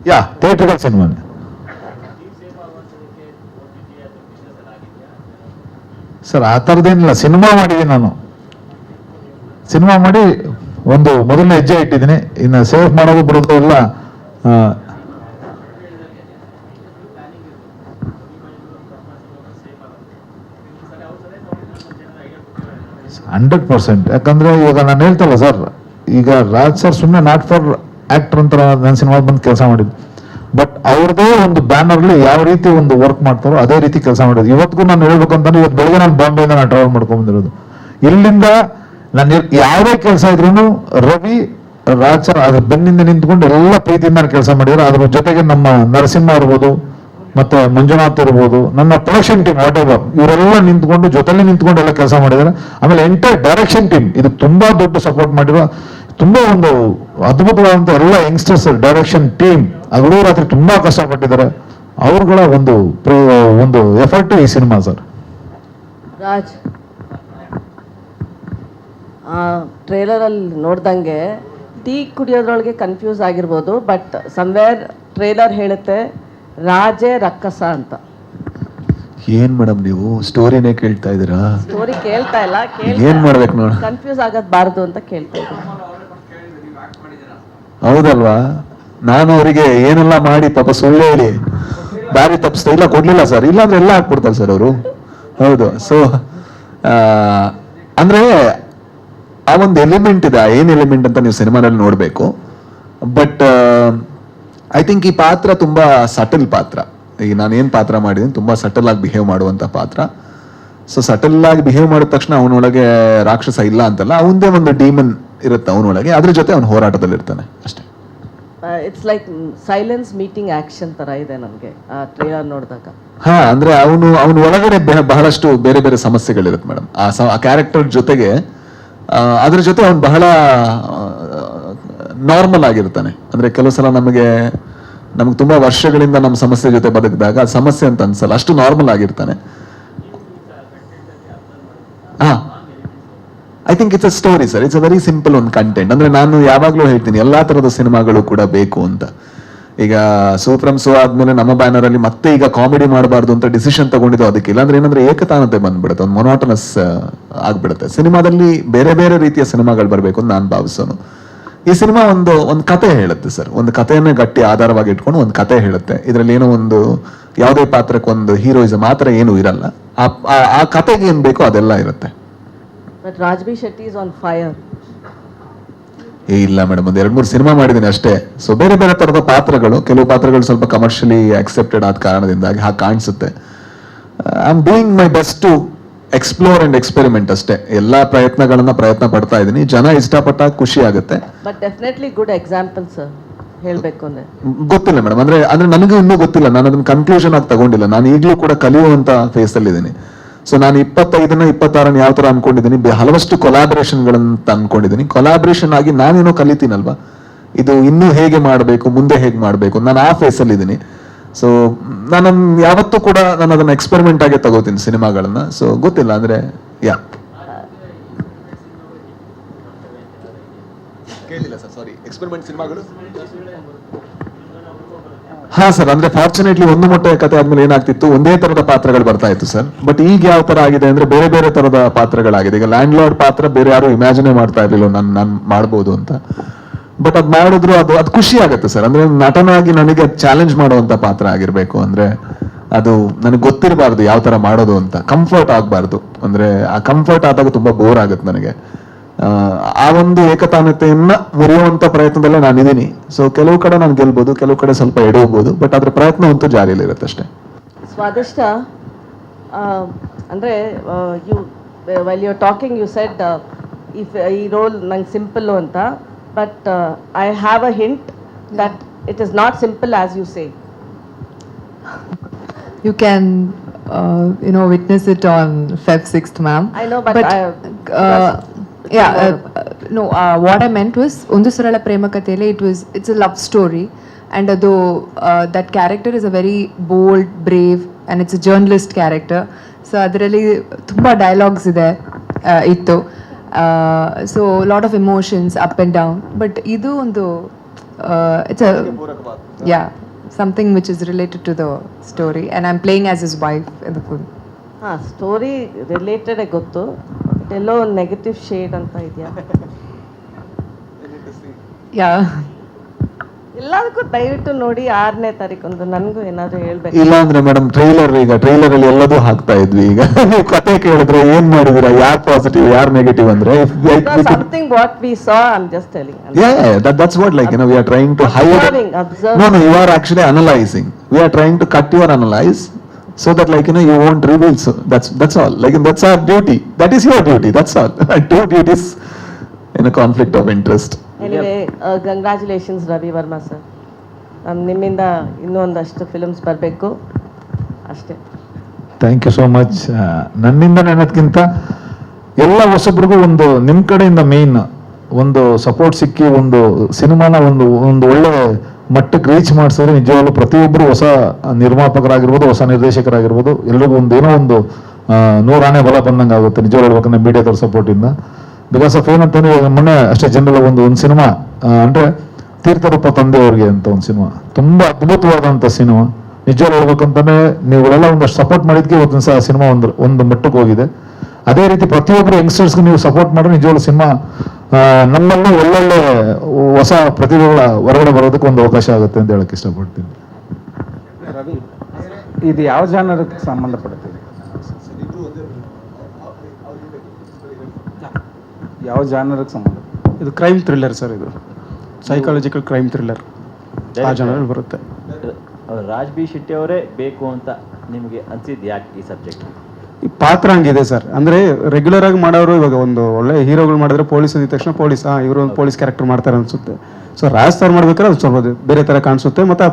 ಯಾ theatrical cinema. Sir ಆ ಥರದ್ದೇನಿಲ್ಲ, cinema ಮಾಡಿದ್ದೀನಿ ನಾನು. ಸಿನಿಮಾ ಮಾಡಿ ಒಂದು ಮೊದಲನೇ ಹೆಜ್ಜೆ ಇಟ್ಟಿದ್ದೀನಿ. ಇನ್ನು ಸೇಫ್ ಮಾಡೋದು ಬಿಡೋದು ಎಲ್ಲ 100%. ಯಾಕಂದ್ರೆ ಇವಾಗ ನಾನು ಹೇಳ್ತಲ್ಲ ಸರ್, ಈಗ ರಾಜ್ ಸರ್ ಸುಮ್ಮನೆ ನಾಟ್ ಫಾರ್ ಆಕ್ಟರ್ ಅಂತ ನನ್ನ ಸಿನಿಮಾ ಬಂದು ಕೆಲಸ ಮಾಡಿದ್ದು. ಬಟ್ ಅವ್ರದೇ ಒಂದು ಬ್ಯಾನರ್ಲಿ ಯಾವ ರೀತಿ ಒಂದು ವರ್ಕ್ ಮಾಡ್ತಾರೋ ಅದೇ ರೀತಿ ಕೆಲಸ ಮಾಡೋದು. ಇವತ್ತಿಗೂ ನಾನು ಹೇಳ್ಬೇಕಂತಂದ್ರೆ, ಇವತ್ತು ಬೆಳಗ್ಗೆ ನಾನು ಬಾಂಬೆಯಿಂದ ನಾನು ಟ್ರಾವೆಲ್ ಮಾಡ್ಕೊಂಡ್ ಬಂದಿರೋದು. ಇಲ್ಲಿಂದ ನಾನು ಯಾವುದೇ ಕೆಲಸ ಇದ್ರೂ ರವಿ ರಾಜ್ ಸರ್ ಅದ್ರ ಬೆನ್ನಿಂದ ನಿಂತ್ಕೊಂಡು ಎಲ್ಲ ಪ್ರೀತಿಯಿಂದ ನಾನು ಕೆಲಸ ಮಾಡಿದ್ರು. ಅದ್ರ ಜೊತೆಗೆ ನಮ್ಮ ನರಸಿಂಹ ಇರ್ಬೋದು, ಮತ್ತೆ ಮಂಜುನಾಥ್ ಇರ್ಬೋದು, ನನ್ನ ಪ್ರೊಡಕ್ಷನ್ ಟೀಮ್ ವಾಟ್ ಎವರ್, ಇವರೆಲ್ಲ ನಿಂತ್ಕೊಂಡು ಜೊತೆಲಿ ನಿಂತ್ಕೊಂಡು ಎಲ್ಲ ಕೆಲಸ ಮಾಡಿದ್ದಾರೆ. ಆಮೇಲೆ ಎಂಟೈರ್ ಡೈರೆಕ್ಷನ್ ಟೀಮ್ ಇದು ತುಂಬಾ ದೊಡ್ಡ ಸಪೋರ್ಟ್ ಮಾಡಿರೋ, ತುಂಬಾ ಒಂದು ಅದ್ಭುತವಾದಂತ ಎಲ್ಲ ಯಂಗ್ಸ್ಟರ್ಸ್ ಡೈರೆಕ್ಷನ್ ಟೀಮ್ ಹಗಲು ರಾತ್ರಿ ತುಂಬಾ ಕಷ್ಟಪಟ್ಟಿದ್ದಾರೆ. ಅವ್ರಗಳ ಒಂದು ಎಫರ್ಟ್ ಈ ಸಿನಿಮಾ ಸರ್. ರಾಜ್, ಟ್ರೇಲರ್ ಅಲ್ಲಿ ನೋಡ್ದಂಗೆ ಟೀ ಕುಡಿಯೋದ್ರೊಳಗೆ ಕನ್ಫ್ಯೂಸ್ ಆಗಿರ್ಬೋದು, ಬಟ್ ಸಮ್ವೇರ್ ಟ್ರೇಲರ್ ಹೇಳುತ್ತೆ ರಾಜೇ ರಕ್ಕಸ ಅಂತ. ಏನ್ ಮೇಡಮ್ ನೀವು ಸ್ಟೋರಿನೇ ಕೇಳ್ತಾ ಇದೀರಾ? ಸ್ಟೋರಿ ಕೇಳ್ತಾ ಇಲ್ಲ, ಏನ್ ಮಾಡ್ಬೇಕು ನೋಡಿ, ಕನ್ಫ್ಯೂಸ್ ಆಗಬಾರ್ದು ಅಂತ ಕೇಳ್ತಾ ಇದ್ದೀನಿ. ಹೌದಲ್ವಾ? ನಾನು ಅವರಿಗೆ ಏನೆಲ್ಲ ಮಾಡಿ ಪಾಪ ಸುಳ್ಳು ಹೇಳಿ ದಾರಿ ತಪ್ಪಿಸ್ತಾ ಇಲ್ಲ, ಕೊಡ್ಲಿಲ್ಲ ಸರ್. ಇಲ್ಲಾಂದ್ರೆ ಎಲ್ಲ ಹಾಕ್ಬಿಡ್ತಾರೆ ಸರ್ ಅವರು. ಹೌದು. ಸೊ ಅಂದ್ರೆ ಆ ಒಂದು ಎಲಿಮೆಂಟ್ ಇದೆ. ಏನ್ ಎಲಿಮೆಂಟ್ ಅಂತ ನೀವು ಸಿನಿಮಾದಲ್ಲಿ ನೋಡ್ಬೇಕು. ಬಟ್ ಐ ಥಿಂಕ್ ಈ ಪಾತ್ರ ತುಂಬಾ ಸಟಲ್ ಪಾತ್ರ. ಈಗ ನಾನು ಏನ್ ಪಾತ್ರ ಮಾಡಿದ್ದೀನಿ, ತುಂಬಾ ಸಟಲ್ ಆಗಿ ಬಿಹೇವ್ ಮಾಡುವಂತ ಪಾತ್ರ. ಸೊ ಸಟಲ್ ಆಗಿ ಬಿಹೇವ್ ಮಾಡಿದ ತಕ್ಷಣ ಅವನೊಳಗೆ ರಾಕ್ಷಸ ಇಲ್ಲ ಅಂತಲ್ಲ, ಅವನದೇ ಒಂದು ಡೀಮನ್ ಇರುತ್ತೆ ಅವನೊಳಗೆ. ಅದ್ರ ಜೊತೆ ಅವನು ಹೋರಾಟದಲ್ಲಿ ಇರ್ತಾನೆ ಅಷ್ಟೇ. It's like silence meeting action ತರ ಇದೆ ನನಗೆ ಆ ಟ್ರೇಲರ್ ನೋಡಿದಾಗ. ಹಾ, ಅಂದ್ರೆ ಅವನು ಒಳಗಡೆ ಬಹಳಷ್ಟು ಬೇರೆ ಬೇರೆ ಸಮಸ್ಯೆಗಳಿರುತ್ತೆ ಮೇಡಮ್. ಆ ಕ್ಯಾರೆಕ್ಟರ್ ಜೊತೆಗೆ ಅದ್ರ ಜೊತೆ ಅವನು ಬಹಳ ನಾರ್ಮಲ್ ಆಗಿರ್ತಾನೆ. ಅಂದ್ರೆ ಕೆಲವು ಸಲ ನಮಗೆ ತುಂಬಾ ವರ್ಷಗಳಿಂದ ನಮ್ಮ ಸಮಸ್ಯೆ ಜೊತೆ ಬದುಕಿದಾಗ ಅದು ಸಮಸ್ಯೆ ಅಂತ ಅನ್ಸಲ್ಲ, ಅಷ್ಟು ನಾರ್ಮಲ್ ಆಗಿರ್ತಾನೆ. ಹಾ, I think it's a story sir. It's a very simple ಒಂದು ಕಂಟೆಂಟ್. ಅಂದ್ರೆ ನಾನು ಯಾವಾಗ್ಲೂ ಹೇಳ್ತೀನಿ ಎಲ್ಲಾ ತರದ ಸಿನಿಮಾಗಳು ಕೂಡ ಬೇಕು ಅಂತ. ಈಗ ಸೂತ್ರಂ ಸೋ ಆದ್ಮೇಲೆ ನಮ್ಮ ಬ್ಯಾನರ್ ಅಲ್ಲಿ ಮತ್ತೆ ಈಗ ಕಾಮಿಡಿ ಮಾಡಬಾರ್ದು ಅಂತ ಡಿಸಿಷನ್ ತಗೊಂಡಿದ್ದು ಅದಕ್ಕೆ. ಇಲ್ಲಾಂದ್ರೆ ಏನಂದ್ರೆ ಏಕತಾನತೆ ಬಂದ್ಬಿಡುತ್ತೆ, ಒಂದು ಮೊನೋಟನಸ್ ಆಗ್ಬಿಡುತ್ತೆ. ಸಿನಿಮಾದಲ್ಲಿ ಬೇರೆ ಬೇರೆ ರೀತಿಯ ಸಿನಿಮಾಗಳು ಬರಬೇಕು ಅಂತ ನಾನು ಭಾವಿಸೋನು. ಈ ಸಿನಿಮಾ ಒಂದು ಕತೆ ಹೇಳುತ್ತೆ ಸರ್. ಒಂದು ಕಥೆಯನ್ನೇ ಗಟ್ಟಿ ಆಧಾರವಾಗಿ ಇಟ್ಕೊಂಡು ಒಂದು ಕತೆ ಹೇಳುತ್ತೆ. ಇದರಲ್ಲಿ ಏನೋ ಒಂದು ಯಾವುದೇ ಪಾತ್ರಕ್ಕೆ ಒಂದು ಹೀರೋಯಿಸಮ್ ಆ ಥರ ಏನೂ ಇರಲ್ಲ. ಆ ಕತೆಗೆ ಏನ್ ಬೇಕೋ ಅದೆಲ್ಲ ಇರುತ್ತೆ. But Raj B Shetty is on fire. ಇಲ್ಲ ಮೇಡಮ್, ಒಂದು 2-3 ಸಿನಿಮಾ ಮಾಡಿದ್ದೀನಿ ಅಷ್ಟೇ. ಸೊ ಬೇರೆ ಬೇರೆ ತರದ ಪಾತ್ರಗಳು, ಕೆಲವು ಪಾತ್ರಗಳು ಸ್ವಲ್ಪ ಕಮರ್ಷಿಯಲಿ ಅಕ್ಸೆಪ್ಟೆಡ್ ಆದ ಕಾರಣದಿಂದಾಗಿ ಹಾಗೆ ಕಾಣಿಸುತ್ತೆ. I am doing my best to explore and experiment ಅಷ್ಟೇ. ಎಲ್ಲಾ ಪ್ರಯತ್ನ ಪಡ್ತಾ ಇದ್ದೀನಿ. ಜನ ಇಷ್ಟಪಟ್ಟಾಗ ಖುಷಿ ಆಗುತ್ತೆ. But definitely good example sir, ಹೇಳ್ಬೇಕು ಅಂದ್ರೆ. ಗೊತ್ತಿಲ್ಲ ಮೇಡಮ್, ಅಂದ್ರೆ ನನಗೂ ಇನ್ನೂ ಗೊತ್ತಿಲ್ಲ. ನಾನು ಅದನ್ನ ಕನ್ಕ್ಲೂಷನ್ ಆಗಿ ತಗೊಂಡಿಲ್ಲ. ನಾನು ಈಗಲೂ ಕೂಡ ಕಲಿಯುವಂತ ಫೇಸ್ ಅಲ್ಲಿ ಇದ್ದೀನಿ. ಸೊ ನಾನು 25ನ 26 ಯಾವ ತರ ಅನ್ಕೊಂಡಿದ್ದೀನಿ, ಹಲವಷ್ಟು ಕೊಲಾಬರೇಷನ್ಗಳಂತ ಅನ್ಕೊಂಡಿದ್ದೀನಿ. ಕೊಲಾಬರೇಷನ್ ಆಗಿ ನಾನೇನೋ ಕಲಿತೀನಲ್ವಾ, ಇದು ಇನ್ನೂ ಹೇಗೆ ಮಾಡಬೇಕು, ಮುಂದೆ ಹೇಗೆ ಮಾಡಬೇಕು, ನಾನು ಆ ಫೇಸ್ ಅಲ್ಲಿ ಇದ್ದೀನಿ. ಸೊ ನಾನು ಯಾವತ್ತೂ ಕೂಡ ನಾನು ಅದನ್ನ ಎಕ್ಸ್ಪೆರಿಮೆಂಟ್ ಆಗಿ ತಗೋತೀನಿ ಸಿನಿಮಾಗಳನ್ನ. ಸೊ ಗೊತ್ತಿಲ್ಲ ಅಂದ್ರೆ ಕೇಳಿಲ್ಲ ಸರ್, ಸಾರಿ. ಎಕ್ಸ್ಪೆರಿಮೆಂಟ್ ಸಿನಿಮಾಗಳು ಹಾ ಸರ್, ಅಂದ್ರೆ ಫಾರ್ಚುನೇಟ್ಲಿ ಒಂದು ಮೊಟ್ಟೆ ಕತೆ ಆದ್ಮೇಲೆ ಏನಾಗ್ತಿತ್ತು, ಒಂದೇ ತರದ ಪಾತ್ರಗಳು ಬರ್ತಾ ಇತ್ತು ಸರ್. ಬಟ್ ಈಗ ಯಾವ ತರ ಆಗಿದೆ ಅಂದ್ರೆ ಬೇರೆ ಬೇರೆ ತರದ ಪಾತ್ರಗಳಾಗಿದೆ. ಈಗ ಲ್ಯಾಂಡ್ ಲಾರ್ಡ್ ಪಾತ್ರ ಬೇರೆ ಯಾರು ಇಮ್ಯಾಜಿನೇ ಮಾಡ್ತಾ ಇರ್ಲಿಲ್ಲ ನಾನು ಮಾಡ್ಬೋದು ಅಂತ. ಬಟ್ ಅದ್ ಮಾಡಿದ್ರು ಅದು ಖುಷಿ ಆಗುತ್ತೆ ಸರ್. ಅಂದ್ರೆ ನಟನಾಗಿ ನನಗೆ ಚಾಲೆಂಜ್ ಮಾಡುವಂತ ಪಾತ್ರ ಆಗಿರ್ಬೇಕು. ಅಂದ್ರೆ ಅದು ನನಗೆ ಗೊತ್ತಿರಬಾರ್ದು ಯಾವ ತರ ಮಾಡೋದು ಅಂತ, ಕಂಫರ್ಟ್ ಆಗ್ಬಾರ್ದು. ಅಂದ್ರೆ ಆ ಕಂಫರ್ಟ್ ಆದಾಗ ತುಂಬಾ ಬೋರ್ ಆಗುತ್ತೆ ನನಗೆ. ಆ ಒಂದು ಏಕತಾನತೆಯನ್ನ ಮುರಿಯುವಂತ ಪ್ರಯತ್ನದಲ್ಲೇ ನಾನಿದ್ದೀನಿ. ಸೊ ಕೆಲವು ಕಡೆ ನಾನು ಗೆಲ್ಬಹುದು, ಕೆಲವು ಕಡೆ ಸ್ವಲ್ಪ ಎಡವಬಹುದು. ಬಟ್ ಅದ್ರ ಪ್ರಯತ್ನ ಅಂತೂ ಜಾರಿಯಲ್ಲಿ ಇರುತ್ತೆ ಅಷ್ಟೇ. ಸ್ವಾದಿಷ್ಟ, ಅಂದ್ರೆ while you talking you said ಈ ರೋಲ್ ನಂಗೆ ಸಿಂಪಲ್ ಅಂತ. But I have a hint that it is not simple as you say. You can witness it on Feb 6th, ma'am. I know, but what I meant was Undu Sarala Prema Kathele, it's a love story, and though that character is a very bold, brave, and it's a journalist character. So adralli tumba dialogues ide ittu. So a lot of emotions up and down. But idu ಒಂದು it's a Yeah, something which is related to the story, and I'm playing as his wife in the film. ಹಾಂ, story ರಿಲೇಟೆಡೇ ಗೊತ್ತು, but ಎಲ್ಲೋ ಒಂದು negative shade ಅಂತ ಇದೆಯಾ? Yeah. ಎಲ್ಲದಕ್ಕೂ ದಯವಿಟ್ಟು ನೋಡಿ 6ನೇ ತಾರೀಕು ನನಗೂ ಏನಾದರೂ ಹೇಳ್ಬೇಕು. ಇಲ್ಲ ಅಂದ್ರೆ ಮೇಡಮ್ ಟ್ರೈಲರ್ ಅಲ್ಲಿ ಎಲ್ಲದೂ ಹಾಕ್ತಾ ಇದ್ವಿ. ಈಗ ನೀವು ಕತೆ ಕೇಳಿದ್ರೆ ಏನ್ ಮಾಡಿದಿರಾ, ಯಾರ್ ಪಾಸಿಟಿವ್ ಯಾರ್ ನೆಗೆಟಿವ್ ಅಂದ್ರೆ Something what we saw, I'm just telling. that's what, like, we are trying to hide. Observing. No, you are actually analyzing. We are trying to cut your analyze so that, like, you won't reveal. So that's all. Like, that's our duty. That is your duty. That's all. Two duties in a conflict of interest. Anyway, congratulations Ravi Varma sir. ನಿಮ್ಮಿಂದ ಇನ್ನೂ ಒಂದಷ್ಟು films ಬರಬೇಕು ಅಷ್ಟೇ. Thank you so much. ನನ್ನಿಂದ ಅನ್ನೋದಕ್ಕಿಂತ ಎಲ್ಲ ಹೊಸಬ್ರಿಗೂ ಒಂದು ನಿಮ್ಮ ಕಡೆಯಿಂದ ಮೇನ್ ಒಂದು ಸಪೋರ್ಟ್ ಸಿಕ್ಕಿ ಒಂದು ಸಿನಿಮಾನ ಒಂದು ಒಳ್ಳೆ ಮಟ್ಟಕ್ಕೆ ರೀಚ್ ಮಾಡಿಸಿದ್ರೆ ನಿಜವಾಗ್ಲೂ ಪ್ರತಿಯೊಬ್ಬರು ಹೊಸ ನಿರ್ಮಾಪಕರಾಗಿರ್ಬೋದು, ಹೊಸ ನಿರ್ದೇಶಕರಾಗಿರ್ಬೋದು, ಎಲ್ರಿಗೂ ಏನೋ ಒಂದು 100 ಆನೆ ಬಲ ಬಂದಂಗೆ ಆಗುತ್ತೆ ನಿಜವಾಗ್ಲೂ ಹೇಳ್ಬೇಕಂದ್ರೆ ಮೀಡಿಯಾದವ್ರ ಸಪೋರ್ಟಿಂದ. ಬಿಕಾಸ್ ಆಫ್ ಏನಂತಂದ್ರೆ ಮೊನ್ನೆ ಅಷ್ಟೇ ಜನರಲ್ ಒಂದು ಸಿನಿಮಾ ಅಂದ್ರೆ ತೀರ್ಥರೂಪ ತಂದೆಯವ್ರಿಗೆ ಅಂತ ಒಂದು ಸಿನಿಮಾ, ತುಂಬಾ ಅದ್ಭುತವಾದಂಥ ಸಿನಿಮಾ. ನಿಜವಾಗ್ಲೂ ಹೇಳ್ಬೇಕಂತಾನೆ ನೀವುಗಳೆಲ್ಲ ಒಂದಷ್ಟು ಸಪೋರ್ಟ್ ಮಾಡಿದ್ಕೆ ಇವತ್ತಿನ ಸಹ ಸಿನಿಮಾ ಒಂದು ಮಟ್ಟಕ್ಕೆ ಹೋಗಿದೆ. ಅದೇ ರೀತಿ ಪ್ರತಿಯೊಬ್ಬರು ಯಂಗ್ಸ್ಟರ್ಸ್ಗೆ ನೀವು ಸಪೋರ್ಟ್ ಮಾಡಿದ್ರೆ ನಿಜವಾಗ್ಲೂ ಸಿನಿಮಾ ನಮ್ಮಲ್ಲೂ ಒಳ್ಳೊಳ್ಳೆ ಹೊಸ ಪ್ರತಿಭೆಗಳ ಹೊರಗಡೆ ಬರೋದಕ್ಕೆ ಒಂದು ಅವಕಾಶ ಆಗುತ್ತೆ ಅಂತ ಹೇಳಕ್ ಇಷ್ಟಪಡ್ತೀನಿ. ರವಿ, ಇದು ಯಾವ ಜಾನರಕ್ಕೆ ಸಂಬಂಧಪಡುತ್ತೆ? ಯಾವ ಜಾನರಕ್ಕೆ ಸಂಬಂಧ? ಇದು ಕ್ರೈಮ್ ಥ್ರಿಲ್ಲರ್ ಸರ್, ಇದು ಸೈಕಾಲಜಿಕಲ್ ಕ್ರೈಮ್ ಥ್ರಿಲ್ಲರ್ ಆ ಜಾನರಲ್ಲಿ ಬರುತ್ತೆ. ರಾಜ್ ಬಿ ಶೆಟ್ಟಿ ಅವರೇ ಬೇಕು ಅಂತ ನಿಮಗೆ ಅನ್ಸಿದ್ದು ಯಾಕೆ ಈ ಸಬ್ಜೆಕ್ಟ್? ಈ ಪಾತ್ರ ಹಂಗಿದೆ ಸರ್, ಅಂದರೆ ರೆಗ್ಯುಲರ್ ಆಗಿ ಮಾಡೋರು ಇವಾಗ ಒಂದು ಒಳ್ಳೆ ಹೀರೋಗಳು ಮಾಡಿದ್ರೆ ಪೊಲೀಸ್ ಅಂದಿದ ತಕ್ಷಣ ಪೊಲೀಸ್ ಇವರು ಒಂದು ಪೊಲೀಸ್ ಕ್ಯಾರೆಕ್ಟರ್ ಮಾಡ್ತಾರೆ ಅನ್ಸುತ್ತೆ. ಸೊ ರಾಜ್ ಸರ್ ಮಾಡ್ಬೇಕಾದ್ರೆ ಅದು ಸ್ವಲ್ಪ ಬೇರೆ ಥರ ಕಾಣಿಸುತ್ತೆ, ಮತ್ತು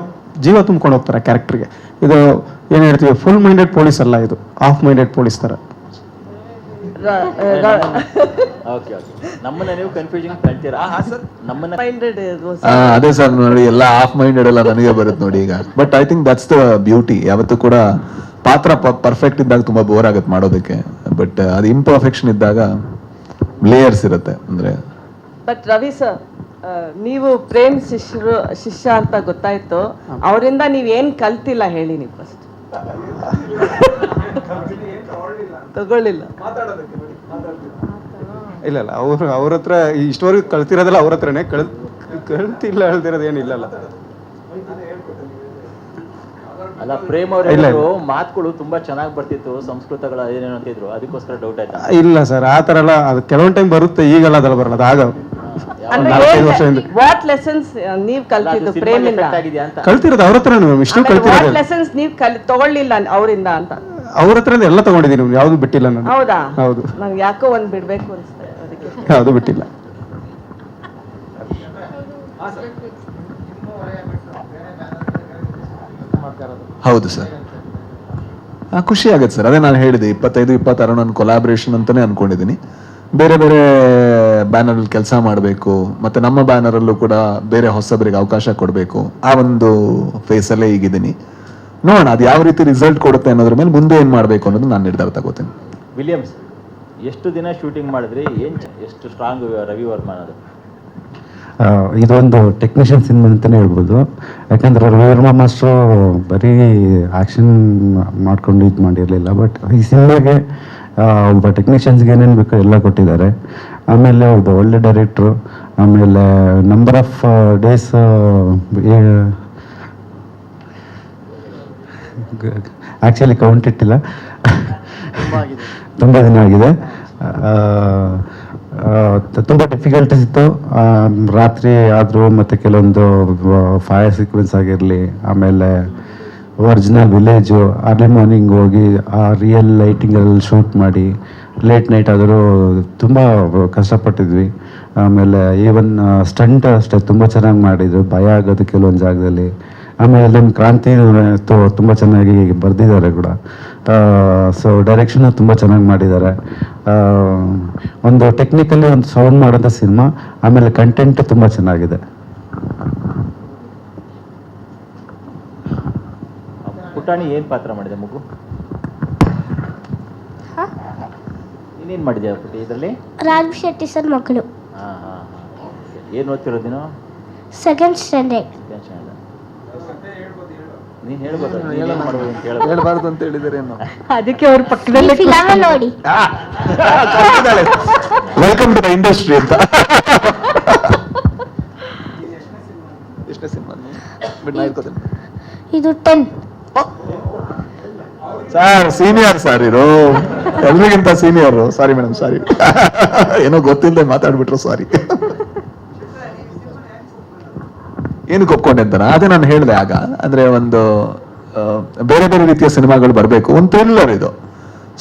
ಜೀವ ತುಂಬ್ಕೊಂಡು ಹೋಗ್ತಾರೆ ಕ್ಯಾರೆಕ್ಟರ್ಗೆ. ಇದು ಏನು ಹೇಳ್ತೀವಿ, ಫುಲ್ ಮೈಂಡೆಡ್ ಪೊಲೀಸ್ ಅಲ್ಲ, ಇದು ಹಾಫ್ ಮೈಂಡೆಡ್ ಪೊಲೀಸ್ ಥರ. ಓಕೆ ನಮ್ಮನ್ನ ನೀವು ಕನ್ಫ್ಯೂಷನ್ ಕಾಣ್ತೀರಾ ಸರ್? ನಮ್ಮನ್ನ ಅದೇ ಸರ್ ನೋಡಿ, ಎಲ್ಲ ಹಾಫ್ ಮೈಂಡೆಡ್ ಎಲ್ಲ ನನಗೆ ಬರುತ್ತೆ ನೋಡಿ ಈಗ. But I think that's the beauty. ಯಾವತ್ತೂ ಕೂಡ ಪಾತ್ರ ಪರ್ಫೆಕ್ಟ್ ಇದ್ದಾಗ ತುಂಬಾ ಬೋರ್ ಆಗುತ್ತೆ ಮಾಡೋದಕ್ಕೆ, ಬಟ್ ಅದು ಇಂಪರ್ಫೆಕ್ಷನ್ ಇದ್ದಾಗ ಲೇಯರ್ಸ್ ಇರುತ್ತೆ ಅಂದ್ರೆ. ಬಟ್ ರವಿ ಸರ್, ನೀವು ಪ್ರೇಮ್ ಶಿಷ್ಯ ಅಂತ ಗೊತ್ತಾಯ್ತು, ಅವರಿಂದ ನೀವೇನ್ ಕಲ್ತಿಲ್ಲ ಹೇಳಿ ನೀವು ಫಸ್ಟ್. ತಗೊಳ್ಳಿಲ್ಲ. ಇಲ್ಲ ಅವ್ರ ಹತ್ರ ಇಷ್ಟವರೆಗೂ ಕಲ್ತಿರೋದಲ್ಲ, ಅವ್ರ ಹತ್ರನೇ ಕಲ್ತಿಲ್ಲ ಹೇಳ್ತಿರೋದು ಏನಿಲ್ಲಲ್ಲ. ಅಲ್ಲ, ಪ್ರೇಮ್ ಅವ್ರ ಮಾತುಗಳು ತುಂಬಾ ಚೆನ್ನಾಗಿ ಬರ್ತಿತ್ತು, ಸಂಸ್ಕೃತಗಳ ಏನೇನು ಅಂತಿದ್ರು, ಅದಕ್ಕೋಸ್ಕರ ಡೌಟ್ ಆಯ್ತಾ? ಇಲ್ಲ ಸರ್, ಆ ಥರ ಎಲ್ಲ ಅದು ಕೆಲವೊಂದು ಟೈಮ್ ಬರುತ್ತೆ, ಈಗಲ್ಲ ಅದೆಲ್ಲ ಬರಲ್ಲ. ಅದು ಆಗ 4-5 ವರ್ಷದಿಂದ ವಾಟ್ ಲೆಸನ್ಸ್ ನೀವ್ ಕಲ್ತಿದ್ದು ಪ್ರೇಮಿಂದ? ಕಲ್ತಿರೋದು ಅವ್ರ ಹತ್ರ, ಇಷ್ಟು ಕಲ್ತಿರೋದು. ಲೆಸನ್ಸ್ ನೀವ್ ತಗೊಳ್ಳಿಲ್ಲ ಅವರಿಂದ ಅಂತ? ಅವ್ರ ಹತ್ರ ಎಲ್ಲ ತಗೊಂಡಿದ್ದೀನಿ, ಯಾವ್ದು ಬಿಟ್ಟಿಲ್ಲ ನಾನು. ಹೌದಾ? ಹೌದು. ನಂಗೆ ಯಾಕೋ ಒಂದ್ ಬಿಡ್ಬೇಕು ಅನ್ಸುತ್ತೆ, ಅದಕ್ಕೆ ಯಾವ್ದು ಬಿಟ್ಟಿಲ್ಲ. ಹೌದು ಸರ್, ಖುಷಿ ಆಗುತ್ತೆ ಸರ್. ಅದೇ ನಾನು ಹೇಳಿದೆ, 25-26 ನಾನು ಕೊಲಾಬ್ರೇಷನ್ ಅಂತಾನೆ ಅನ್ಕೊಂಡಿದ್ದೀನಿ. ಬೇರೆ ಬೇರೆ ಬ್ಯಾನರ್ ಅಲ್ಲಿ ಕೆಲಸ ಮಾಡಬೇಕು, ಮತ್ತೆ ನಮ್ಮ ಬ್ಯಾನರ್ ಅಲ್ಲೂ ಕೂಡ ಬೇರೆ ಹೊಸಬರಿಗೆ ಅವಕಾಶ ಕೊಡಬೇಕು, ಆ ಒಂದು ಫೇಸ್ ಅಲ್ಲೇ ಈಗಿದ್ದೀನಿ. ನೋಡೋಣ ಅದು ಯಾವ ರೀತಿ ರಿಸಲ್ಟ್ ಕೊಡುತ್ತೆ ಅನ್ನೋದ್ರ ಮೇಲೆ ಮುಂದೆ ಏನ್ ಮಾಡಬೇಕು ಅನ್ನೋದು ನಾನು ನಿರ್ಧಾರ ತಗೋತೀನಿ. ವಿಲಿಯಮ್ಸ್, ಎಷ್ಟು ದಿನ ಶೂಟಿಂಗ್ ಮಾಡಿದ್ರಿ? ಎಷ್ಟು ಸ್ಟ್ರಾಂಗ್ ರವಿ ವರ್ಮ ಅನ್ನೋದು? ಇದೊಂದು ಟೆಕ್ನಿಷಿಯನ್ ಸಿನಿಮಾ ಅಂತಲೇ ಹೇಳ್ಬೋದು. ಯಾಕಂದರೆ ರವಿ ವರ್ಮ ಮಾಸ್ಟ್ರು ಬರೀ ಆ್ಯಕ್ಷನ್ ಮಾಡ್ಕೊಂಡು ಇದು ಮಾಡಿರಲಿಲ್ಲ, ಬಟ್ ಈ ಸಿನಿಮಾಗೆ ಒಬ್ಬ ಟೆಕ್ನಿಷಿಯನ್ಸ್ಗೆ ಏನೇನು ಬೇಕೋ ಎಲ್ಲ ಕೊಟ್ಟಿದ್ದಾರೆ. ಆಮೇಲೆ ಒಬ್ಬ ಒಳ್ಳೆ ಡೈರೆಕ್ಟ್ರು, ಆಮೇಲೆ number of days actually count ಇಟ್ಟಿಲ್ಲ, ತುಂಬ ದಿನ ಆಗಿದೆ. ತುಂಬ ಡಿಫಿಕಲ್ಟೀಸ್ ಇತ್ತು. ರಾತ್ರಿ ಆದರೂ ಮತ್ತು ಕೆಲವೊಂದು ಫೈರ್ ಸೀಕ್ವೆನ್ಸ್ ಆಗಿರಲಿ, ಆಮೇಲೆ ಒರಿಜಿನಲ್ ವಿಲೇಜು ಅರ್ಲಿ ಮಾರ್ನಿಂಗ್ ಹೋಗಿ ಆ ರಿಯಲ್ ಲೈಟಿಂಗಲ್ಲಿ ಶೂಟ್ ಮಾಡಿ ಲೇಟ್ ನೈಟ್ ಆದರೂ ತುಂಬ ಕಷ್ಟಪಟ್ಟಿದ್ವಿ. ಆಮೇಲೆ ಈವನ್ ಸ್ಟಂಟ್ ಅಷ್ಟೇ ತುಂಬ ಚೆನ್ನಾಗಿ ಮಾಡಿದ್ರು, ಭಯ ಆಗೋದು ಕೆಲವೊಂದು ಜಾಗದಲ್ಲಿ. ಆಮೇಲೆ ಅಲ್ಲೊಂದು ಕ್ರಾಂತಿ ತುಂಬ ಚೆನ್ನಾಗಿ ಬರೆದಿದ್ದಾರೆ ಕೂಡ. ಸೊ ಡೈರೆಕ್ಷನ್ ತುಂಬ ಚೆನ್ನಾಗಿ ಮಾಡಿದ್ದಾರೆ. ಒಂದು ಟೆಕ್ನಿಕಲಿ ಒಂದು ಸೌಂಡ್ ಮಾಡೋಂಥ ಸಿನಿಮಾ, ಆಮೇಲೆ ಕಂಟೆಂಟ್ ತುಂಬ ಚೆನ್ನಾಗಿದೆ. ಪುಟಾಣಿ ಏನ್ ಪಾತ್ರ ಮಾಡಿದೆ ಮಗು? ನೀನೇನ್ ಮಾಡಿದ್ಯಾ ಪುಟಿ ಇದರಲ್ಲಿ? ರಾಜ್ ಶೆಟ್ಟಿ ಸರ್ ಮಗಳು. ಏನ್ ಓದ್ತಿರೋದು ನೀನು? Second standard. ನೀನ್ ಹೇಳ್ಬೋದು ಏನ್ ಮಾಡ್ಬೋದು ಅಂತ ಹೇಳ ಹೇಳ್ಬಾರ್ದು ಅಂತ ಹೇಳಿದರೆ ಅದಕ್ಕೆ ಅವ್ರ ಪಕ್ಕದಲ್ಲೇ ನೋಡಿ ವೆಲ್ಕಮ್ ಟು ದ ಇಂಡಸ್ಟ್ರಿ ಅಂತ. ಎಷ್ಟನೇ ಸಿನಿಮಾ ಬಿಟ್ಟು ನಾ ಇಟ್ಕೋತೀನಿ ಇದು 10. ಸರ್ ಸೀನಿಯರ್ ಸರ್ ಇರು, ಎಲ್ರಿಗಿಂತ ಸೀನಿಯರ್. ಸಾರಿ ಮೇಡಮ್, ಸಾರಿ. ಏನೋ ಗೊತ್ತಿಲ್ಲದೆ ಮಾತಾಡ್ಬಿಟ್ರು, ಸಾರಿ. ಏನಕ್ಕೆ ಒಪ್ಕೊಂಡೆ ಅಂತಾನ, ಅದೇ ನಾನು ಹೇಳಿದೆ ಆಗ. ಅಂದ್ರೆ ಒಂದು ಬೇರೆ ಬೇರೆ ರೀತಿಯ ಸಿನಿಮಾಗಳು ಬರಬೇಕು. ಒಂದು ಥ್ರಿಲ್ಲರ್ ಇದು.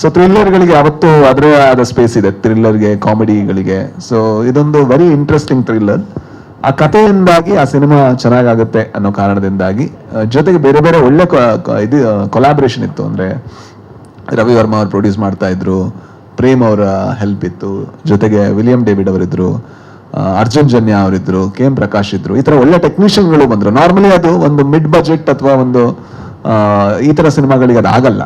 ಸೊ ಥ್ರಿಲ್ಲರ್ಗಳಿಗೆ ಯಾವತ್ತೂ ಅದರೇ ಆದ ಸ್ಪೇಸ್ ಇದೆ, ಥ್ರಿಲ್ಲರ್ಗೆ, ಕಾಮಿಡಿಗಳಿಗೆ. ಸೊ ಇದೊಂದು ವೆರಿ ಇಂಟ್ರೆಸ್ಟಿಂಗ್ ಥ್ರಿಲ್ಲರ್. ಆ ಕಥೆಯಿಂದಾಗಿ ಆ ಸಿನಿಮಾ ಚೆನ್ನಾಗಾಗುತ್ತೆ ಅನ್ನೋ ಕಾರಣದಿಂದಾಗಿ, ಜೊತೆಗೆ ಬೇರೆ ಬೇರೆ ಒಳ್ಳೆ ಇದು ಕೊಲಾಬ್ರೇಷನ್ ಇತ್ತು. ಅಂದ್ರೆ ರವಿ ವರ್ಮಾ ಅವ್ರು ಪ್ರೊಡ್ಯೂಸ್ ಮಾಡ್ತಾ ಇದ್ರು, ಪ್ರೇಮ್ ಅವರ ಹೆಲ್ಪ್ ಇತ್ತು, ಜೊತೆಗೆ William David ಅವರಿದ್ರು, Arjun Janya ಅವರಿದ್ರು, K M Prakash ಇದ್ರು. ಈ ತರ ಒಳ್ಳೆ ಟೆಕ್ನಿಷಿಯನ್ಗಳು ಬಂದ್ರು. ನಾರ್ಮಲಿ ಅದು ಒಂದು ಮಿಡ್ ಬಜೆಟ್ ಅಥವಾ ಒಂದು ಈ ತರ ಸಿನಿಮಾಗಳಿಗೆ ಅದು ಆಗಲ್ಲ.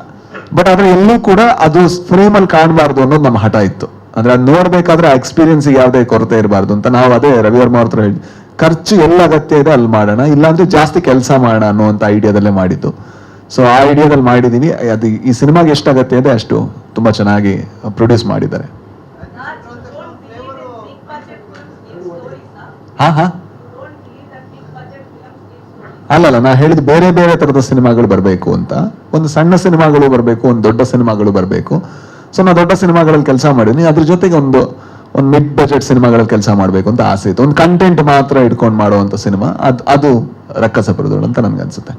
ಬಟ್ ಆದ್ರೆ ಎಲ್ಲೂ ಕೂಡ ಅದು ಫ್ರೇಮ್ ಅಲ್ಲಿ ಕಾಣಬಾರ್ದು ಅನ್ನೋದು ನಮ್ಮ ಹಠ ಇತ್ತು. ಅಂದ್ರೆ ಅದು ನೋಡ್ಬೇಕಾದ್ರೆ ಆ ಎಕ್ಸ್ಪೀರಿಯನ್ಸ್ ಯಾವುದೇ ಕೊರತೆ ಇರಬಾರ್ದು ಅಂತ ನಾವು ಅದೇ ರವಿವರ್ಮ ಅವ್ರ ಹತ್ರ ಹೇಳಿ, ಖರ್ಚು ಎಲ್ಲ ಅಗತ್ಯ ಇದೆ ಅಲ್ಲಿ ಮಾಡೋಣ, ಇಲ್ಲಾಂದ್ರೆ ಜಾಸ್ತಿ ಕೆಲಸ ಮಾಡೋಣ ಅನ್ನುವಂತ ಐಡಿಯಾದಲ್ಲೇ ಮಾಡಿದ್ದು. ಸೊ ಆ ಐಡಿಯಾದಲ್ಲಿ ಮಾಡಿದೀನಿ. ಅದು ಈ ಸಿನಿಮಾಗೆ ಎಷ್ಟು ಅಗತ್ಯ ಇದೆ ಅಷ್ಟು ತುಂಬಾ ಚೆನ್ನಾಗಿ ಪ್ರೊಡ್ಯೂಸ್ ಮಾಡಿದ್ದಾರೆ. ಹಾ ಅಲ್ಲಲ್ಲ, ನಾ ಹೇಳಿದ ಬೇರೆ ಬೇರೆ ತರದ ಸಿನಿಮಾಗಳು ಬರಬೇಕು ಅಂತ. ಒಂದು ಸಣ್ಣ ಸಿನಿಮಾಗಳು ಬರಬೇಕು, ಒಂದು ದೊಡ್ಡ ಸಿನಿಮಾಗಳು ಬರಬೇಕು. ಸೊ ನಾ ದೊಡ್ಡ ಸಿನಿಮಾಗಳಲ್ಲಿ ಕೆಲಸ ಮಾಡಿದೀನಿ, ಅದ್ರ ಜೊತೆಗೆ ಒಂದು ಮಿಡ್ ಬಜೆಟ್ ಸಿನಿಮಾಗಳಲ್ಲಿ ಕೆಲಸ ಮಾಡಬೇಕು ಅಂತ ಆಸೆ ಇತ್ತು. ಒಂದು ಕಂಟೆಂಟ್ ಮಾತ್ರ ಇಟ್ಕೊಂಡು ಮಾಡುವಂತ ಸಿನಿಮಾ ಅದು ರಕ್ಕಸ ಬರೋದು ಅಂತ ನನ್ಗೆ ಅನ್ಸುತ್ತೆ.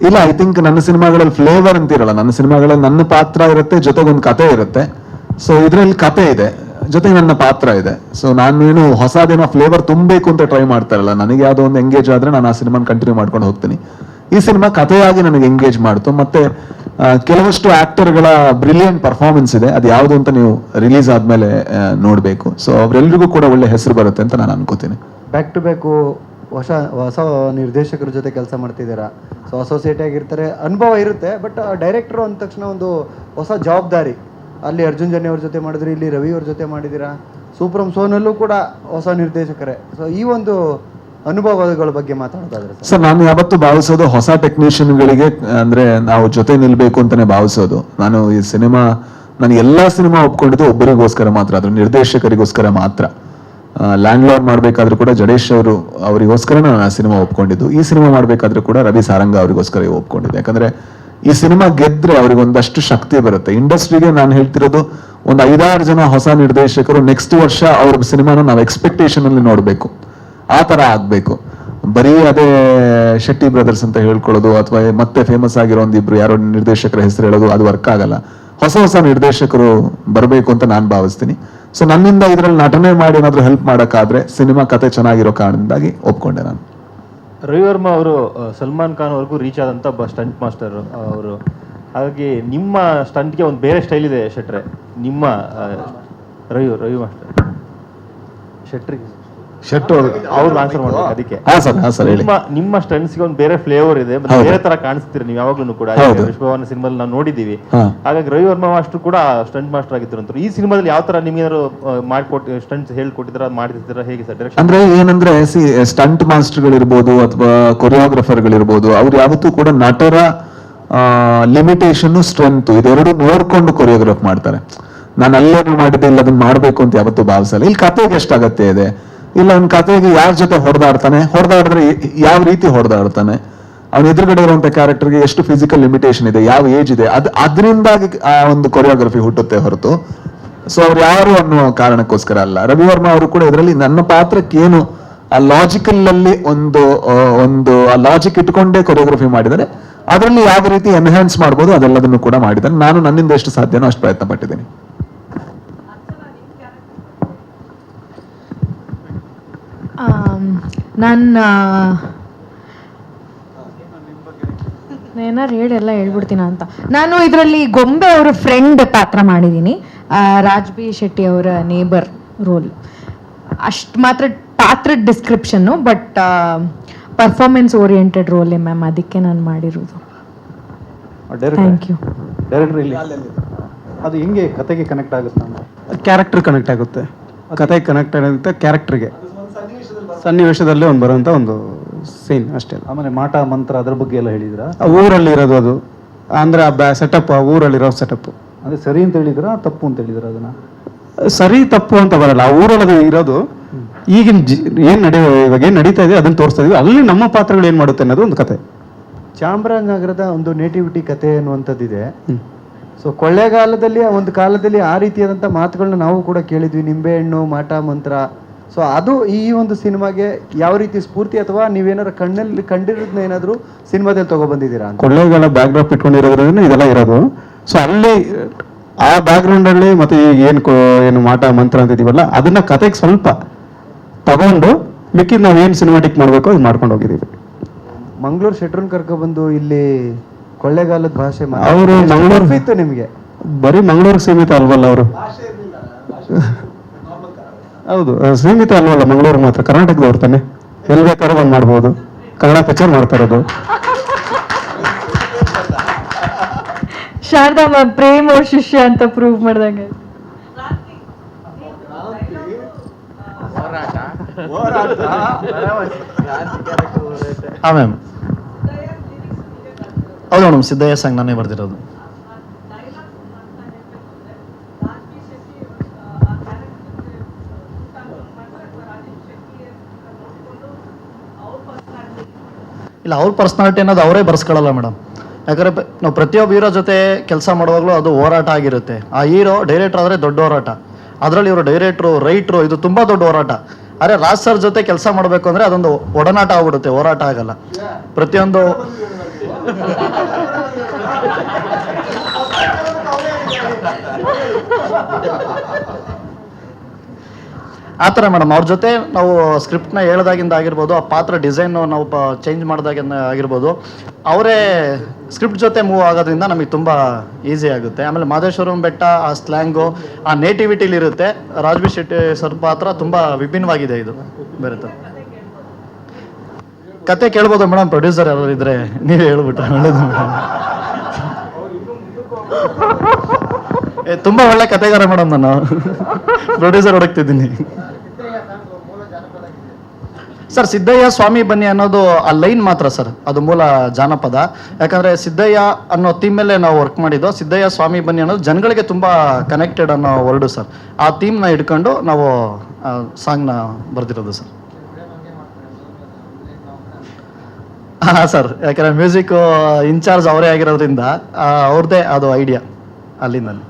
ಇಲ್ಲ, ಐ ಥಿಂಕ್ ನನ್ನ ಸಿನಿಮಾಗಳಲ್ಲಿ ಫ್ಲೇವರ್ ಅಂತ ಇರಲ್ಲ. ನನ್ನ ಸಿನಿಮಾಗಳಲ್ಲಿ ನನ್ನ ಪಾತ್ರ ಇರುತ್ತೆ, ಜೊತೆಗೆ ಒಂದು ಕತೆ ಇರುತ್ತೆ. ಸೊ ಇದ್ರಲ್ಲಿ ಕತೆ ಇದೆ, ಜೊತೆಗೆ ನನ್ನ ಪಾತ್ರ ಇದೆ. ಸೊ ನಾನು ಏನು ಹೊಸದೇನೋ ಫ್ಲೇವರ್ ತುಂಬಬೇಕು ಅಂತ ಟ್ರೈ ಮಾಡ್ತಾ ಇರಲ್ಲ. ನನಗೆ ಯಾವುದೋ ಒಂದು ಎಂಗೇಜ್ ಆದ್ರೆ ನಾನು ಆ ಸಿನಿಮಾನ ಕಂಟಿನ್ಯೂ ಮಾಡ್ಕೊಂಡು ಹೋಗ್ತೀನಿ. ಈ ಸಿನಿಮಾ ಕಥೆಯಾಗಿ ನನಗೆ ಎಂಗೇಜ್ ಮಾಡ್ತು. ಮತ್ತೆ ಕೆಲವಷ್ಟು ಆಕ್ಟರ್ಗಳ ಬ್ರಿಲಿಯಂಟ್ ಪರ್ಫಾರ್ಮೆನ್ಸ್ ಇದೆ. ಅದು ಯಾವುದು ಅಂತ ನೀವು ರಿಲೀಸ್ ಆದ್ಮೇಲೆ ನೋಡ್ಬೇಕು. ಸೊ ಅವರೆಲ್ಲರಿಗೂ ಕೂಡ ಒಳ್ಳೆ ಹೆಸರು ಬರುತ್ತೆ ಅಂತ ನಾನು ಅನ್ಕೋತೀನಿ. ಬ್ಯಾಕ್ ಟು ಬ್ಯಾಕು ಹೊಸ ಹೊಸ ನಿರ್ದೇಶಕರ ಜೊತೆ ಕೆಲಸ ಮಾಡ್ತಿದ್ದೀರಾ. ಸೊ ಅಸೋಸಿಯೇಟ್ ಆಗಿರ್ತಾರೆ, ಅನುಭವ ಇರುತ್ತೆ. ಬಟ್ ಡೈರೆಕ್ಟರ್ ಅಂದ ತಕ್ಷಣ ಒಂದು ಹೊಸ ಜವಾಬ್ದಾರಿ. ಅಲ್ಲಿ ಅರ್ಜುನ್ ಜನ್ಯ ಅವ್ರ ಜೊತೆ ಮಾಡಿದ್ರಿ, ಇಲ್ಲಿ ರವಿ ಅವ್ರ ಜೊತೆ ಮಾಡಿದ್ದೀರಾ, ಸೂಪ್ರಮ್ ಸೋನಲ್ಲೂ ಕೂಡ ಹೊಸ ನಿರ್ದೇಶಕರೇ. ಸೊ ಈ ಒಂದು ಅನುಭವಗಳ ಬಗ್ಗೆ ಮಾತಾಡೋದಾದ್ರೆ ಸರ್, ನಾನು ಯಾವತ್ತೂ ಭಾವಿಸೋದು ಹೊಸ ಟೆಕ್ನಿಷಿಯನ್ಗಳಿಗೆ ಅಂದ್ರೆ ನಾವು ಜೊತೆ ನಿಲ್ಬೇಕು ಅಂತಾನೆ ಭಾವಿಸೋದು. ನಾನು ಈ ಸಿನಿಮಾ, ನಾನು ಎಲ್ಲಾ ಸಿನಿಮಾ ಒಪ್ಕೊಂಡಿದ್ದು ಒಬ್ಬರಿಗೋಸ್ಕರ ಮಾತ್ರ, ಅದ್ರ ನಿರ್ದೇಶಕರಿಗೋಸ್ಕರ ಮಾತ್ರ. ಲ್ಯಾಂಡ್ ಲಾರ್ಡ್ ಮಾಡ್ಬೇಕಾದ್ರೂ ಕೂಡ ಜಡೇಶ್ ಅವರಿಗೋಸ್ಕರ ನಾನು ಆ ಸಿನಿಮಾ ಒಪ್ಕೊಂಡಿದ್ದು. ಈ ಸಿನಿಮಾ ಮಾಡ್ಬೇಕಾದ್ರೂ ಕೂಡ ರವಿ ಸಾರಂಗ ಅವರಿಗೋಸ್ಕರ ಒಪ್ಕೊಂಡಿದ್ದೆ. ಯಾಕಂದ್ರೆ ಈ ಸಿನಿಮಾ ಗೆದ್ರೆ ಅವ್ರಿಗೆ ಒಂದಷ್ಟು ಶಕ್ತಿ ಬರುತ್ತೆ. ಇಂಡಸ್ಟ್ರಿಗೆ ನಾನು ಹೇಳ್ತಿರೋದು, ಒಂದು 5-6 ಜನ ಹೊಸ ನಿರ್ದೇಶಕರು ನೆಕ್ಸ್ಟ್ ವರ್ಷ ಅವ್ರ ಸಿನಿಮಾನ ನಾವು ಎಕ್ಸ್ಪೆಕ್ಟೇಷನ್ ಅಲ್ಲಿ ನೋಡ್ಬೇಕು. ಆ ತರ ಆಗ್ಬೇಕು. ಬರೀ ಅದೇ ಶೆಟ್ಟಿ ಬ್ರದರ್ಸ್ ಅಂತ ಹೇಳ್ಕೊಳ್ಳೋದು ಅಥವಾ ಮತ್ತೆ ಫೇಮಸ್ ಆಗಿರೋ ಒಂದಿಬ್ರು ಯಾರೋ ನಿರ್ದೇಶಕರ ಹೆಸರು ಹೇಳೋದು ಅದು ವರ್ಕ್ ಆಗಲ್ಲ. ಹೊಸ ಹೊಸ ನಿರ್ದೇಶಕರು ಬರಬೇಕು ಅಂತ ನಾನು ಭಾವಿಸ್ತೀನಿ. ಸೊ ನನ್ನಿಂದ ಇದರಲ್ಲಿ ನಟನೆ ಮಾಡಿ ಏನಾದ್ರು ಹೆಲ್ಪ್ ಮಾಡಕ್ಕಾದ್ರೆ, ಸಿನಿಮಾ ಕತೆ ಚೆನ್ನಾಗಿರೋ ಕಾರಣದಿಂದಾಗಿ ಒಪ್ಕೊಂಡೆ ನಾನು. ರವಿವರ್ಮ ಅವರು ಸಲ್ಮಾನ್ ಖಾನ್ ಅವ್ರಿಗೂ ರೀಚ್ ಆದಂಥ ಸ್ಟಂಟ್ ಮಾಸ್ಟರ್ ಅವರು. ಹಾಗಾಗಿ ನಿಮ್ಮ ಸ್ಟಂಟ್ಗೆ ಒಂದು ಬೇರೆ ಸ್ಟೈಲ್ ಇದೆ ಶೆಟ್ರೆ. ನಿಮ್ಮ ರವಿ ಮಾಸ್ಟರ್ ಶೆಟ್ಟು ಅವ್ರು ಆನ್ಸರ್ ಮಾಡ್ಬೇಕು ಅದಕ್ಕೆ. ನಿಮ್ಮ ಸ್ಟಂಟ್ಸ್ಗೆ ಒಂದು ಬೇರೆ ಫ್ಲೇವರ್ ಇದೆ, ಬೇರೆ ತರ ಕಾಣಿಸ್ತೀರಿ ನೀವು ಯಾವಾಗ್ಲೂ ಕೂಡ. ವಿಶ್ವಭವನ ಸಿನಿಮಾದಲ್ಲಿ ನಾವು ನೋಡಿದೀವಿ. ಹಾಗಾಗಿ ರವಿವರ್ಮ ಮಾಸ್ಟರ್ ಕೂಡ ಸ್ಟಂಟ್ ಮಾಸ್ಟರ್ ಆಗಿದ್ರು ಅಂತ. ಈ ಸಿನಿಮಾದಲ್ಲಿ ಯಾವ ತರ ನಿಮ್ಗೆ ಮಾಡ್ಕೊಟ್ಟು ಸ್ಟಂಟ್ಸ್ ಹೇಳ್ಕೊಟ್ಟಿದ್ರ, ಮಾಡ್ತಿದ್ದೀರಾ, ಹೇಗೆ ಸರ್ ಡೈರೆಕ್ಷನ್? ಅಂದ್ರೆ ಏನಂದ್ರೆ ಸ್ಟಂಟ್ ಮಾಸ್ಟರ್ಗಳಿರ್ಬೋದು ಅಥವಾ ಕೊರಿಯೋಗ್ರಫರ್ಗಳಿರ್ಬೋದು, ಅವ್ರು ಯಾವತ್ತೂ ಕೂಡ ನಟರ ಲಿಮಿಟೇಷನ್, ಸ್ಟ್ರೆಂತ್ ಇದೆರಡು ನೋಡ್ಕೊಂಡು ಕೊರಿಯೋಗ್ರಾಫ್ ಮಾಡ್ತಾರೆ. ನಾನು ಅಲ್ಲೇನು ಮಾಡಿದ್ದೆ, ಇಲ್ಲ ಅದನ್ನ ಮಾಡ್ಬೇಕು ಅಂತ ಯಾವತ್ತೂ ಭಾವಿಸಲ್ಲ. ಇಲ್ಲಿ ಕತೆಗೆ ಎಷ್ಟು ಅಗತ್ಯ ಇದೆ, ಇಲ್ಲ ಒಂದು ಕತೆಗೆ ಯಾರ ಜೊತೆ ಹೊಡೆದಾಡಿದ್ರೆ ಯಾವ ರೀತಿ ಹೊಡೆದಾಡ್ತಾನೆ, ಅವನ ಎದುರುಗಡೆ ಇರುವಂತ ಕ್ಯಾರೆಕ್ಟರ್ಗೆ ಎಷ್ಟು ಫಿಸಿಕಲ್ ಲಿಮಿಟೇಷನ್ ಇದೆ, ಯಾವ ಏಜ್ ಇದೆ, ಅದರಿಂದಾಗಿ ಆ ಒಂದು ಕೊರಿಯೋಗ್ರಫಿ ಹುಟ್ಟುತ್ತೆ ಹೊರತು ಸೊ ಅವ್ರು ಯಾರು ಅನ್ನೋ ಕಾರಣಕ್ಕೋಸ್ಕರ ಅಲ್ಲ. ರವಿವರ್ಮ ಅವರು ಕೂಡ ಇದರಲ್ಲಿ ನನ್ನ ಪಾತ್ರಕ್ಕೆ ಏನು ಆ ಲಾಜಿಕಲ್ ಅಲ್ಲಿ ಒಂದು ಆ ಲಾಜಿಕ್ ಇಟ್ಕೊಂಡೇ ಕೊರಿಯೋಗ್ರಫಿ ಮಾಡಿದರೆ, ಅದರಲ್ಲಿ ಯಾವ ರೀತಿ ಎನ್ಹಾನ್ಸ್ ಮಾಡ್ಬೋದು ಅದೆಲ್ಲದನ್ನು ಕೂಡ ಮಾಡಿದ್ದಾರೆ. ನಾನು ನನ್ನಿಂದ ಎಷ್ಟು ಸಾಧ್ಯನೋ ಅಷ್ಟು ಪ್ರಯತ್ನ ಪಟ್ಟಿದ್ದೀನಿ. ಏನಾರು ಎಲ್ಲ ಹೇಳ್ಬಿಡ್ತೀನ ಅಂತ. ನಾನು ಇದರಲ್ಲಿ ಗೊಂಬೆ ಅವರ ಫ್ರೆಂಡ್ ಪಾತ್ರ ಮಾಡಿದ್ದೀನಿ, ರಾಜ್ ಬಿ ಶೆಟ್ಟಿ ಅವರ ನೇಬರ್ ರೋಲ್. ಅಷ್ಟು ಮಾತ್ರ ಪಾತ್ರದ ಡಿಸ್ಕ್ರಿಪ್ಷನ್ನು, ಬಟ್ ಪರ್ಫಾರ್ಮೆನ್ಸ್ ಓರಿಯೆಂಟೆಡ್ ರೋಲೇ ಮ್ಯಾಮ್, ಅದಕ್ಕೆ ನಾನು ಮಾಡಿರೋದು. Thank you. ಡೈರೆಕ್ಟರ್ ಇಲ್ಲಿ ಅದು ಹೆಂಗೆ ಕತೆಗೆ ಕನೆಕ್ಟ್ ಆಗುತ್ತೆ? ಕ್ಯಾರೆಕ್ಟರ್ ಕನೆಕ್ಟ್ ಆಗುತ್ತೆ. ಕತೆ ಕನೆಕ್ಟ್ ಆಗೋಂಥ ಕ್ಯಾರೆಕ್ಟರ್ಗೆ ಸನ್ನಿವೇಶದಲ್ಲೇ ಒಂದು ಬರುವಂಥ ಒಂದು ಸೀನ್ ಅಷ್ಟೇ. ಆಮೇಲೆ ಮಾಟ ಮಂತ್ರ ಅದ್ರ ಬಗ್ಗೆ ಎಲ್ಲ ಹೇಳಿದ್ರಾ? ಆ ಊರಲ್ಲಿ ಇರೋದು ಅದು ಅಂದರೆ ಆ ಸೆಟಪ್, ಆ ಊರಲ್ಲಿರೋ ಸೆಟಪ್ ಅಂದ್ರೆ ಸರಿ ಅಂತ ಹೇಳಿದ್ರಾ ತಪ್ಪು ಅಂತ ಹೇಳಿದ್ರಾ? ಅದನ್ನ ಸರಿ ತಪ್ಪು ಅಂತ ಬರಲ್ಲ, ಆ ಊರಲ್ಲಿ ಅದು ಇರೋದು ಈಗಿನ ಇವಾಗ ಏನು ನಡೀತಾ ಇದೆ ಅದನ್ನು ತೋರಿಸ್ತಾ ಇದೀವಿ, ಅಲ್ಲಿ ನಮ್ಮ ಪಾತ್ರಗಳು ಏನು ಮಾಡುತ್ತೆ ಅನ್ನೋದು ಒಂದು ಕತೆ. ಚಾಮರಾಜನಗರದ ಒಂದು ನೇಟಿವಿಟಿ ಕತೆ ಅನ್ನುವಂಥದ್ದಿದೆ. ಸೊ ಕೊಳ್ಳೇಗಾಲದಲ್ಲಿ ಒಂದು ಕಾಲದಲ್ಲಿ ಆ ರೀತಿಯಾದಂಥ ಮಾತುಗಳನ್ನ ನಾವು ಕೂಡ ಕೇಳಿದ್ವಿ, ನಿಂಬೆಹಣ್ಣು, ಮಾಟ ಮಂತ್ರ. ಸೊ ಅದು ಈ ಒಂದು ಸಿನಿಮಾಗೆ ಯಾವ ರೀತಿ ಸ್ಫೂರ್ತಿ, ಅಥವಾ ನೀವೇನಾದ್ರು ಕಂಡಿರೋದನ್ನ ಏನಾದರೂ ಸಿನಿಮಾದಲ್ಲಿ ತಗೊಬಂದಿದ್ದೀರಾ ಅಂತ? ಕೊಳ್ಳೇಗಾಲ ಬ್ಯಾಕ್ ಡ್ರಾಪ್ ಇಟ್ಕೊಂಡಿರೋದ್ರಿಂದ ಇದೆಲ್ಲ ಇರೋದು. ಸೊ ಅಲ್ಲಿ ಆ ಬ್ಯಾಕ್ಗ್ರೌಂಡ್ ಅಲ್ಲಿ ಮತ್ತೆ ಈಗ ಏನು ಮಾಟ ಮಂತ್ರ ಅಂತಿದೀವಲ್ಲ ಅದನ್ನ ಕತೆಗೆ ಸ್ವಲ್ಪ ತಗೊಂಡು ಮಿಕ್ಕಿದ್ ನಾವು ಏನು ಸಿನಿಮಾಟಿಕ್ ಮಾಡಬೇಕು ಅದು ಮಾಡ್ಕೊಂಡು ಹೋಗಿದ್ದೀವಿ. ಮಂಗಳೂರು ಶೆಟ್ರನ್ ಕರ್ಕೊಬಂದು ಇಲ್ಲಿ ಕೊಳ್ಳೇಗಾಲದ ಭಾಷೆ ಅವರು ಮಂಗಳೂರು ಇತ್ತು ನಿಮಗೆ? ಬರೀ ಮಂಗಳೂರಿಗೆ ಸೀಮಿತ ಅಲ್ವಲ್ಲ ಅವರು? ಹೌದು, ಸೀಮಿತ ಅಲ್ವಲ್ಲ ಮಂಗಳೂರು ಮಾತ್ರ, ಕರ್ನಾಟಕದವ್ರು ತಾನೆ, ಎಲ್ಲಿ ಬೇಕಾದ್ರೂ ಬಂದು ಮಾಡ್ಬೋದು. ಕನ್ನಡ ಪಿಕ್ಚರ್ ಮಾಡ್ತಾ ಇರೋದು. ಶಾರದಾ ಮ್ಯಾಮ್ ಪ್ರೇಮ್ ಅವ್ರ ಶಿಷ್ಯ ಅಂತ ಪ್ರೂವ್ ಮಾಡ್ದಂಗೆ. ಹಾಂ ಮ್ಯಾಮ್, ಹೌದು ಮೇಡಮ್, ಸಿದ್ದಯ್ಯ ಸಾಂಗ್ ನಾನೇ ಬರ್ದಿರೋದು. ಇಲ್ಲ, ಅವ್ರ ಪರ್ಸ್ನಾಲಿಟಿ ಅನ್ನೋದು ಅವರೇ ಬರ್ಸ್ಕೊಳ್ಳಲ್ಲ ಮೇಡಮ್. ಯಾಕಂದರೆ ನಾವು ಪ್ರತಿಯೊಬ್ಬ ಹೀರೋ ಜೊತೆ ಕೆಲಸ ಮಾಡುವಾಗಲೂ ಅದು ಹೋರಾಟ ಆಗಿರುತ್ತೆ. ಆ ಹೀರೋ ಡೈರೆಕ್ಟರ್ ಆದರೆ ದೊಡ್ಡ ಹೋರಾಟ, ಅದರಲ್ಲಿ ಇವರು ಡೈರೆಕ್ಟ್ರು, ರೈಟ್ರು, ಇದು ತುಂಬ ದೊಡ್ಡ ಹೋರಾಟ. ಆದರೆ ರಾಜ್ ಸರ್ ಜೊತೆ ಕೆಲಸ ಮಾಡಬೇಕು ಅಂದರೆ ಅದೊಂದು ಒಡನಾಟ ಆಗ್ಬಿಡುತ್ತೆ, ಹೋರಾಟ ಆಗಲ್ಲ. ಪ್ರತಿಯೊಂದು ಆ ಥರ ಮೇಡಮ್, ಅವ್ರ ಜೊತೆ ನಾವು ಸ್ಕ್ರಿಪ್ಟ್ನ ಹೇಳ್ದಾಗಿಂದ ಆಗಿರ್ಬೋದು, ಆ ಪಾತ್ರ ಡಿಸೈನ್ ನಾವು ಚೇಂಜ್ ಮಾಡಿದಾಗಿಂದ ಆಗಿರ್ಬೋದು, ಅವರೇ ಸ್ಕ್ರಿಪ್ಟ್ ಜೊತೆ ಮೂವ್ ಆಗೋದ್ರಿಂದ ನಮಗೆ ತುಂಬ ಈಸಿ ಆಗುತ್ತೆ. ಆಮೇಲೆ ಮಾದೇಶ್ವರಂ ಬೆಟ್ಟ ಆ ಸ್ಲ್ಯಾಂಗು, ಆ ನೇಟಿವಿಟಿಲಿ ಇರುತ್ತೆ. ರಾಜ್ಬಿ ಶೆಟ್ಟಿ ಸರ್ ಪಾತ್ರ ತುಂಬ ವಿಭಿನ್ನವಾಗಿದೆ. ಇದು ಬೇರೆ ಥರ ಕತೆ ಕೇಳ್ಬೋದು ಮೇಡಮ್, ಪ್ರೊಡ್ಯೂಸರ್ ಯಾರು ಇದ್ರೆ ನೀವೇ ಹೇಳ್ಬಿಟ್ರೆ ಒಳ್ಳೇದು ಮೇಡಮ್. ತುಂಬ ಒಳ್ಳೆ ಕತೆಗಾರ ಮೇಡಮ್, ನಾನು ಪ್ರೊಡ್ಯೂಸರ್ ಹುಡುಕ್ತಿದ್ದೀನಿ ಸರ್. ಸಿದ್ದಯ್ಯ ಸ್ವಾಮಿ ಬನ್ನಿ ಅನ್ನೋದು ಆ ಲೈನ್ ಮಾತ್ರ ಸರ್, ಅದು ಮೂಲ ಜಾನಪದ. ಯಾಕಂದರೆ ಸಿದ್ದಯ್ಯ ಅನ್ನೋ ಥೀಮ್ ಮೇಲೆ ನಾವು ವರ್ಕ್ ಮಾಡಿದ್ದು. ಸಿದ್ದಯ್ಯ ಸ್ವಾಮಿ ಬನ್ನಿ ಅನ್ನೋದು ಜನಗಳಿಗೆ ತುಂಬ ಕನೆಕ್ಟೆಡ್ ಅನ್ನೋ ವರ್ಡು ಸರ್. ಆ ಥೀಮ್ನ ಇಟ್ಕೊಂಡು ನಾವು ಸಾಂಗ್ನ ಬರೆದಿರೋದು ಸರ್. ಹಾಂ ಸರ್, ಯಾಕಂದರೆ ಮ್ಯೂಸಿಕ್ ಇನ್ಚಾರ್ಜ್ ಅವರೇ ಆಗಿರೋದ್ರಿಂದ ಅವ್ರದ್ದೇ ಅದು ಐಡಿಯಾ ಅಲ್ಲಿಂದ.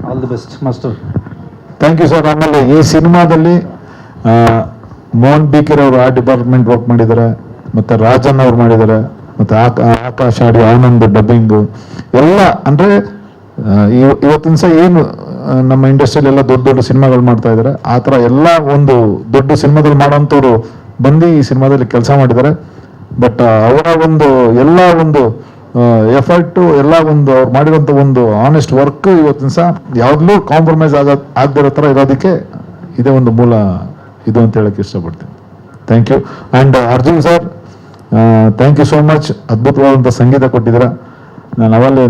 All the best master. Thank you sir. ಆಮೇಲೆ ಈ ಸಿನಿಮಾದಲ್ಲಿ ಮೋಹನ್ ಬಿಕಿರ್ ಅವರು ಆರ್ಟ್ ಡಿಪಾರ್ಟ್ಮೆಂಟ್ ವರ್ಕ್ ಮಾಡಿದ್ದಾರೆ, ಮತ್ತು ರಾಜನ್ ಅವ್ರು ಮಾಡಿದ್ದಾರೆ, ಮತ್ತು ಆಕಾಶ್ ಆಡಿ, ಆನಂದ್ ಡಬ್ಬಿಂಗು ಎಲ್ಲ. ಅಂದರೆ ಇವತ್ತಿನ ಸಹ ಏನು ನಮ್ಮ ಇಂಡಸ್ಟ್ರಿಯಲ್ಲಿ ಎಲ್ಲ ದೊಡ್ಡ ದೊಡ್ಡ ಸಿನಿಮಾಗಳು ಮಾಡ್ತಾ ಇದ್ದಾರೆ, ಆ ಥರ ಎಲ್ಲ ಒಂದು ದೊಡ್ಡ ಸಿನಿಮಾದಲ್ಲಿ ಮಾಡೋಂಥವ್ರು ಬಂದು ಈ ಸಿನಿಮಾದಲ್ಲಿ ಕೆಲಸ ಮಾಡಿದ್ದಾರೆ. ಬಟ್ ಅವರ ಒಂದು ಎಲ್ಲ ಒಂದು ಎಫರ್ಟು ಎಲ್ಲ ಒಂದು ಅವ್ರು ಮಾಡಿರೋಂಥ ಒಂದು ಆನೆಸ್ಟ್ ವರ್ಕ್ ಇವತ್ತಿನ ಸಹ ಯಾವಾಗಲೂ ಕಾಂಪ್ರಮೈಸ್ ಆಗದಿರೋ ಥರ ಇರೋದಕ್ಕೆ ಇದೇ ಒಂದು ಮೂಲ ಇದು ಅಂತ ಹೇಳಕ್ಕೆ ಇಷ್ಟಪಡ್ತೀನಿ. Thank you. And Arjun sir, thank you so much. ಅದ್ಭುತವಾದಂಥ ಸಂಗೀತ ಕೊಟ್ಟಿದ್ದೀರಾ. ನಾನು ಅವಲ್ಲೇ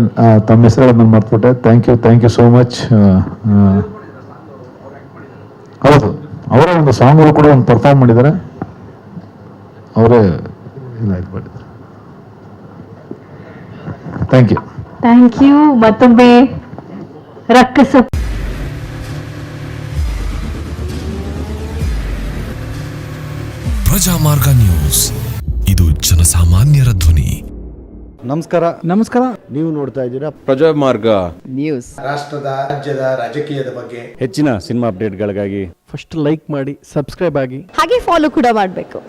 ತಮ್ಮ ಹೆಸರುಗಳನ್ನು ಮರ್ತ್ಬಿಟ್ಟೆ. Thank you so much. ಹೌದು, ಅವರೇ ಒಂದು ಸಾಂಗ್ಗಳು ಕೂಡ ಒಂದು ಪರ್ಫಾರ್ಮ್ ಮಾಡಿದ್ದಾರೆ, ಅವರೇ ಇಲ್ಲ ಇದು ಮಾಡಿದ್ದಾರೆ. Thank you. ಮತ್ತೊಮ್ಮೆ ರಕ್ಕಸ. ಪ್ರಜಾಮಾರ್ಗ ನ್ಯೂಸ್, ಇದು ಜನಸಾಮಾನ್ಯರ ಧ್ವನಿ. ನಮಸ್ಕಾರ. ನೀವು ನೋಡ್ತಾ ಇದ್ದೀರಾ ಪ್ರಜಾಮಾರ್ಗ ನ್ಯೂಸ್. ರಾಷ್ಟ್ರದ, ರಾಜ್ಯದ, ರಾಜಕೀಯದ ಬಗ್ಗೆ ಹೆಚ್ಚಿನ ಸಿನಿಮಾ ಅಪ್ಡೇಟ್ಗಳಿಗಾಗಿ ಫಸ್ಟ್ ಲೈಕ್ ಮಾಡಿ, ಸಬ್ಸ್ಕ್ರೈಬ್ ಆಗಿ, ಹಾಗೆ ಫಾಲೋ ಕೂಡ ಮಾಡಬೇಕು.